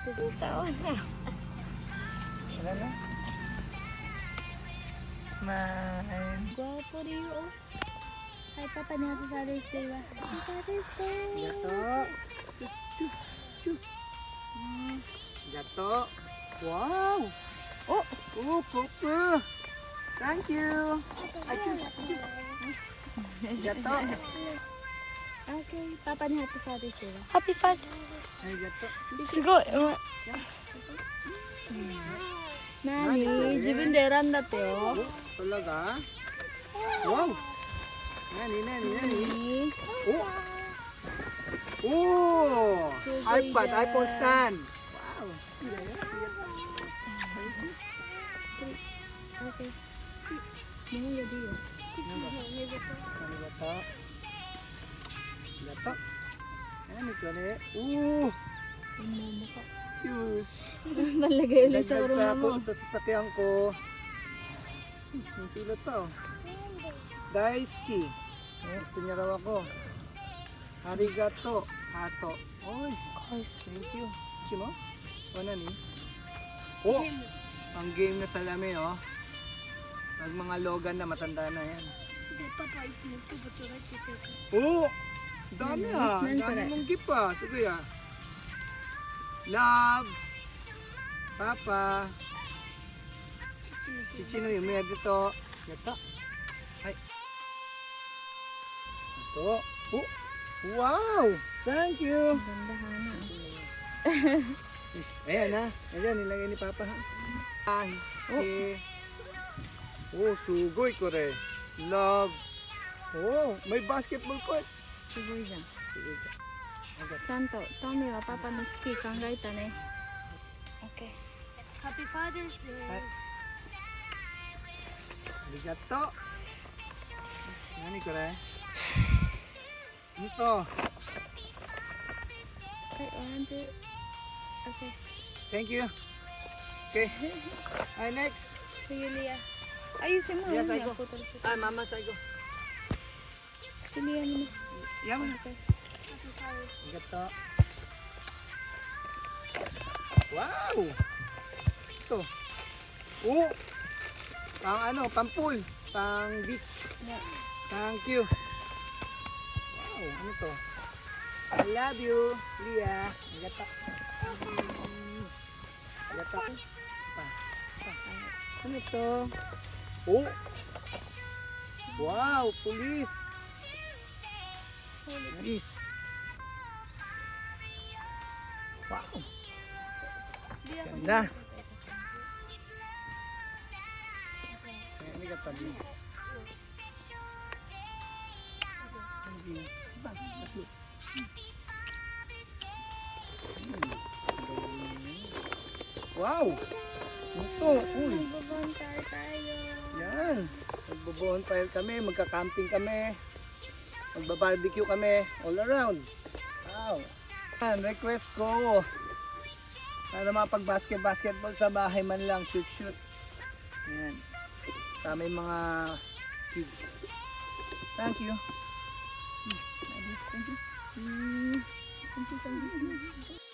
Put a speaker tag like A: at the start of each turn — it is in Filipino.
A: Taon na.
B: Wala na. Smile.
A: Gwapo rin yun. Ay, papa na sa Father's Day ba? Happy Father's Day!
B: Gato. Gato. Wow.
A: Oh!
B: Oh, Papa. Thank you. Gato.
A: Okay, papa na Happy Father's Day ba?
C: Happy Father.
B: Ay, gato.
C: Sigo.
A: Nani, jibinderan dati oh.
B: Oh, talaga? Wow. Nani.
A: Nani.
B: Oh. Oh.
A: Sugoy
B: iPad,
A: dyan.
B: iPhone stand. Wow.
A: Okay. Mga yadi yun.
B: Ano gato? Gato. Ano ito na eh?
A: Ano mo ka?
B: Shoes.
A: Malagay ulit sa
B: Dagdag
A: urong mo.
B: sa sasakyan ko. Ang sulat pa oh. Daisuki. Gusto niya raw ako. Arigato. Hato. Oy.
C: Guys,
B: Thank you. Chimo? Ano ni? Oh! Ang game na salami oh. Pag mga Logan na matanda na yan. Oh! Dami ah.
A: Nan
B: Dami
A: pala.
B: mong gift ah. Sige ah. Love. Papa. Chichino yung may dito. Yata. Ay. Ito. Oh. Wow! Thank you.
A: Ganda hana.
B: Ayan ha. Ayan, nilagay ni Papa ha. Ay. Okay. Oh, sugoy ko rin. Love. Oh, may basketball court.
A: Sugoy dyan.
B: Sige. Okay.
A: Santo, Tommy wa papa no ski kang gaita ne.
C: okay.
A: Happy Father's Day.
B: Ay. Arigato. Nani ko rin. Ito.
A: Okay, 1, 2. Okay.
B: Thank you. Okay. Ay, next.
A: Sige, Lia. Ayusin mo.
B: Yes, I
A: Lia.
B: go.
A: Putol-putol.
B: Ay, mama, saigo.
A: Pilihan mo.
B: Yaman.
A: Okay.
B: Arigato. Wow! Ito. Oh! Pang ano, pang pool. Pang beach.
A: Yeah.
B: Thank you. Wow, ano to? I love you, Lia. Arigato. Arigato. Pa. Ano to? Oh! Wow, police. Police. Wow. Ganda. Ini kata dia. Wow! Ito, uy.
A: Magbabantay tayo.
B: Yan. Magbo-bonfire kami, magka-camping kami. Magba-barbecue kami all around. Wow. Yan, request ko. Para mapag-basketball sa bahay man lang, shoot. Yan. Sa may mga kids. Thank you. Thank you. Thank you.